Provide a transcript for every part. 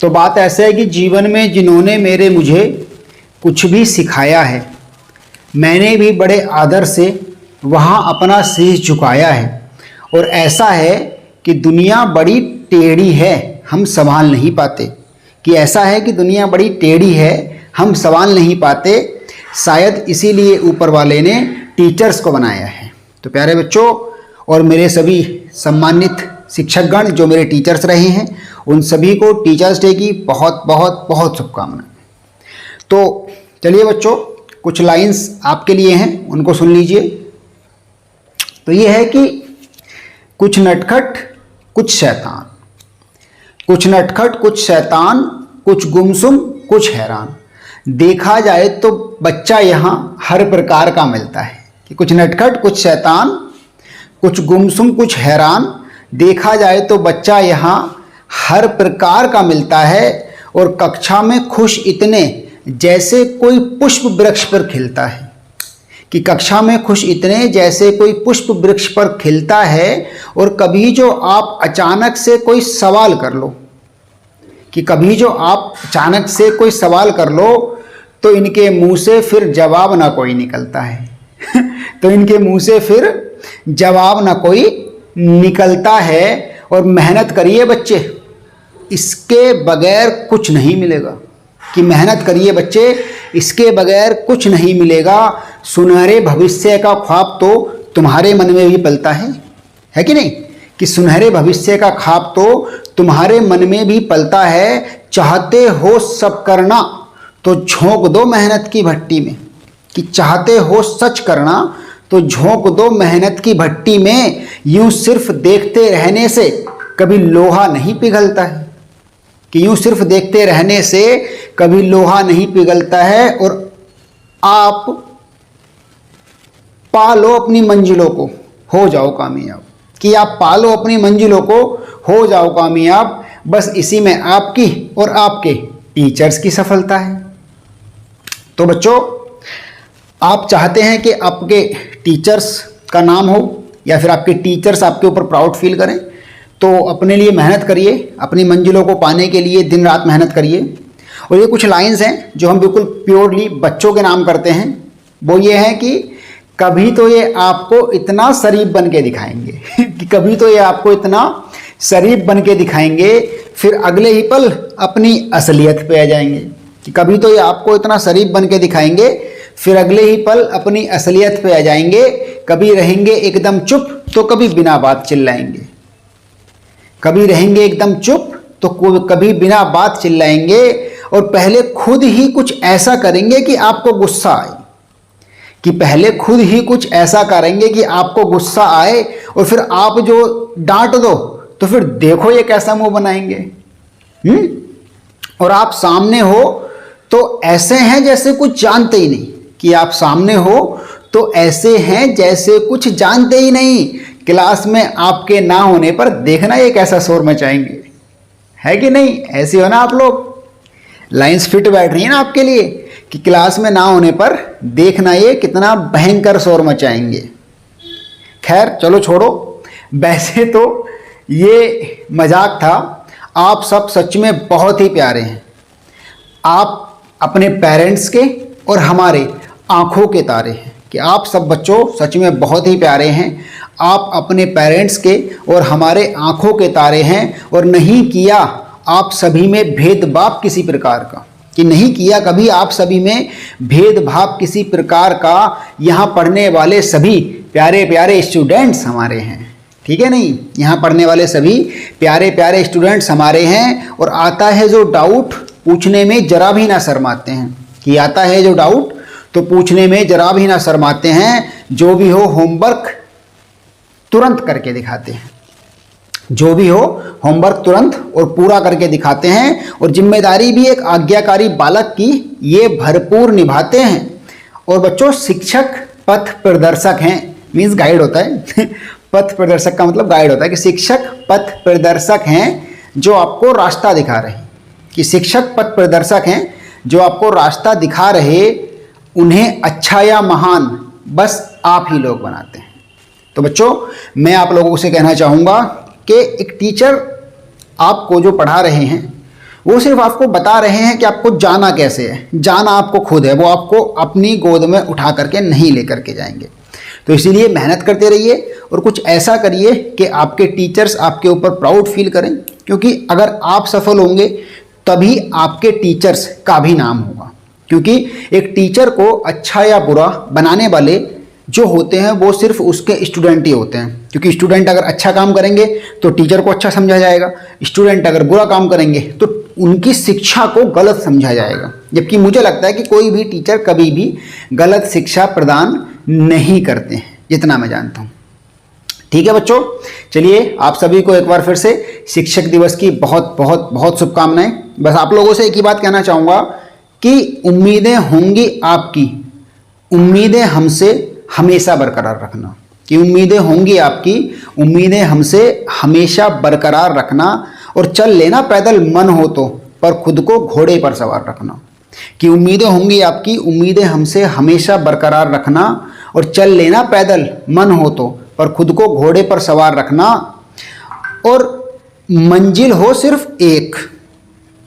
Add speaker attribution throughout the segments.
Speaker 1: तो बात ऐसा है कि जीवन में जिन्होंने मुझे कुछ भी सिखाया है, मैंने भी बड़े आदर से वहाँ अपना शीश झुकाया है। और ऐसा है कि दुनिया बड़ी टेढ़ी है, हम संभाल नहीं पाते। कि ऐसा है कि दुनिया बड़ी टेढ़ी है, हम संभाल नहीं पाते। शायद इसीलिए ऊपर वाले ने टीचर्स को बनाया है। तो प्यारे बच्चों और मेरे सभी सम्मानित शिक्षकगण जो मेरे टीचर्स रहे हैं, उन सभी को टीचर्स डे की बहुत बहुत बहुत शुभकामनाएं। तो चलिए बच्चों, कुछ लाइंस आपके लिए हैं, उनको सुन लीजिए। तो ये है कि कुछ नटखट कुछ शैतान, कुछ नटखट कुछ शैतान, कुछ गुमसुम कुछ हैरान। देखा जाए तो बच्चा यहाँ हर प्रकार का मिलता है। कि कुछ नटखट कुछ शैतान, कुछ गुमसुम कुछ हैरान। देखा जाए तो बच्चा यहाँ हर प्रकार का मिलता है। और कक्षा में खुश इतने जैसे कोई पुष्प वृक्ष पर खिलता है। कि कक्षा में खुश इतने जैसे कोई पुष्प वृक्ष पर खिलता है। और कभी जो आप अचानक से कोई सवाल कर लो, कि कभी जो आप अचानक से कोई सवाल कर लो तो इनके मुंह से फिर जवाब ना कोई निकलता है। तो इनके मुंह से फिर जवाब ना कोई निकलता है। और मेहनत करिए बच्चे, इसके बगैर कुछ नहीं मिलेगा। कि मेहनत करिए बच्चे, इसके बगैर कुछ नहीं मिलेगा। सुनहरे भविष्य का ख्वाब तो तुम्हारे मन में भी पलता है कि नहीं? कि सुनहरे भविष्य का ख्वाब तो तुम्हारे मन में भी पलता है। चाहते हो सब करना तो झोंक दो मेहनत की भट्टी में। कि चाहते हो सच करना तो झोंक दो मेहनत की भट्टी में। यूं सिर्फ देखते रहने से कभी लोहा नहीं पिघलता है। कि यूं सिर्फ देखते रहने से कभी लोहा नहीं पिघलता है। और आप पालो अपनी मंजिलों को, हो जाओ कामयाब। कि आप पालो अपनी मंजिलों को, हो जाओ कामयाब। बस इसी में आपकी और आपके टीचर्स की सफलता है। तो बच्चों, आप चाहते हैं कि आपके टीचर्स का नाम हो या फिर आपके टीचर्स आपके ऊपर प्राउड फील करें, तो अपने लिए मेहनत करिए। अपनी मंजिलों को पाने के लिए दिन रात मेहनत करिए। और ये कुछ लाइंस हैं जो हम बिल्कुल प्योरली बच्चों के नाम करते हैं। वो ये है कि कभी तो ये आपको इतना शरीफ बन के दिखाएंगे कि कभी तो ये आपको इतना शरीफ बन के दिखाएंगे, फिर अगले ही पल अपनी असलियत पे आ जाएंगे। कि कभी तो ये आपको इतना शरीफ बन के दिखाएंगे, फिर अगले ही पल अपनी असलियत पे आ जाएंगे। कभी रहेंगे एकदम चुप तो कभी बिना बात चिल्लाएंगे। कभी रहेंगे एकदम चुप तो कभी बिना बात चिल्लाएंगे। और पहले खुद ही कुछ ऐसा करेंगे कि आपको गुस्सा आए। कि पहले खुद ही कुछ ऐसा करेंगे कि आपको गुस्सा आए, और फिर आप जो डांट दो तो फिर देखो ये कैसा मुंह बनाएंगे। और आप सामने हो तो ऐसे हैं जैसे कुछ जानते ही नहीं। कि आप सामने हो तो ऐसे हैं जैसे कुछ जानते ही नहीं। क्लास में आपके ना होने पर देखना ये कैसा शोर मचाएंगे, है कि नहीं? ऐसे हो ना आप लोग? लाइंस फिट बैठ रही है ना आपके लिए? कि क्लास में ना होने पर देखना ये कितना भयंकर शोर मचाएंगे। खैर चलो छोड़ो, वैसे तो ये मजाक था। आप सब सच में बहुत ही प्यारे हैं। आप अपने पेरेंट्स के और हमारे आंखों के तारे हैं। कि आप सब बच्चों सच में बहुत ही प्यारे हैं। आप अपने पेरेंट्स के और हमारे आंखों के तारे हैं। और नहीं किया आप सभी में भेदभाव किसी प्रकार का। कि नहीं किया कभी आप सभी में भेदभाव किसी प्रकार का। यहाँ पढ़ने वाले सभी प्यारे प्यारे स्टूडेंट्स हमारे हैं, ठीक है नहीं? यहाँ पढ़ने वाले सभी प्यारे प्यारे स्टूडेंट्स हमारे हैं। और आता है जो डाउट पूछने में जरा भी ना शर्माते हैं। कि आता है जो डाउट तो पूछने में जरा भी ना शर्माते हैं। जो भी हो होमवर्क तुरंत करके दिखाते हैं। जो भी हो होमवर्क तुरंत और पूरा करके दिखाते हैं। और जिम्मेदारी भी एक आज्ञाकारी बालक की ये भरपूर निभाते हैं। और बच्चों, शिक्षक पथ प्रदर्शक हैं, मीन्स गाइड होता है। पथ प्रदर्शक का मतलब गाइड होता है। कि शिक्षक पथ प्रदर्शक हैं जो आपको रास्ता दिखा रहे हैं। कि शिक्षक पथ प्रदर्शक हैं जो आपको रास्ता दिखा रहे। उन्हें अच्छा या महान बस आप ही लोग बनाते हैं। तो बच्चों, मैं आप लोगों से कहना चाहूँगा कि एक टीचर आपको जो पढ़ा रहे हैं वो सिर्फ आपको बता रहे हैं कि आपको जाना कैसे है, जाना आपको खुद है, वो आपको अपनी गोद में उठा करके नहीं लेकर के जाएंगे। तो इसीलिए मेहनत करते रहिए और कुछ ऐसा करिए कि आपके टीचर्स आपके ऊपर प्राउड फील करें, क्योंकि अगर आप सफल होंगे तभी आपके टीचर्स का भी नाम होगा। क्योंकि एक टीचर को अच्छा या बुरा बनाने वाले जो होते हैं वो सिर्फ उसके स्टूडेंट ही होते हैं, क्योंकि स्टूडेंट अगर अच्छा काम करेंगे तो टीचर को अच्छा समझा जाएगा, स्टूडेंट अगर बुरा काम करेंगे तो उनकी शिक्षा को गलत समझा जाएगा। जबकि मुझे लगता है कि कोई भी टीचर कभी भी गलत शिक्षा प्रदान नहीं करते हैं, जितना मैं जानता हूँ। ठीक है बच्चों, चलिए आप सभी को एक बार फिर से शिक्षक दिवस की बहुत बहुत बहुत शुभकामनाएं। बस आप लोगों से एक ही बात कहना चाहूँगा कि उम्मीदें होंगी आपकी, उम्मीदें हमसे हमेशा बरकरार रखना, कि उम्मीदें होंगी आपकी, उम्मीदें हमसे हमेशा बरकरार रखना, और चल लेना पैदल मन हो तो, पर खुद को घोड़े पर सवार रखना। कि उम्मीदें होंगी आपकी, उम्मीदें हमसे हमेशा बरकरार रखना, और चल लेना पैदल मन हो तो, पर खुद को घोड़े पर सवार रखना। और मंजिल हो सिर्फ एक,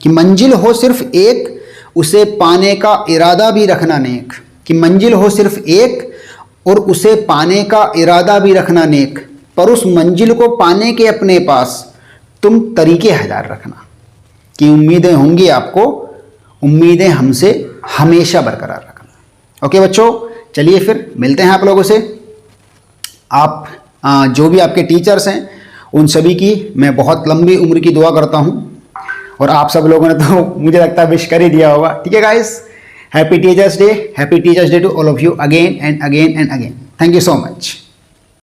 Speaker 1: कि मंजिल हो सिर्फ एक, उसे पाने का इरादा भी रखना नेक। कि मंजिल हो सिर्फ एक और उसे पाने का इरादा भी रखना नेक, पर उस मंजिल को पाने के अपने पास तुम तरीके हजार रखना। कि उम्मीदें होंगी आपको, उम्मीदें हमसे हमेशा बरकरार रखना। ओके बच्चों, चलिए फिर मिलते हैं आप लोगों से। आप जो भी आपके टीचर्स हैं उन सभी की मैं बहुत लंबी उम्र की दुआ करता हूँ, और आप सब लोगों ने तो मुझे लगता है विश कर ही दिया होगा। ठीक है guys, happy teachers day, happy teachers day to all of you again and again and again. Thank you so much.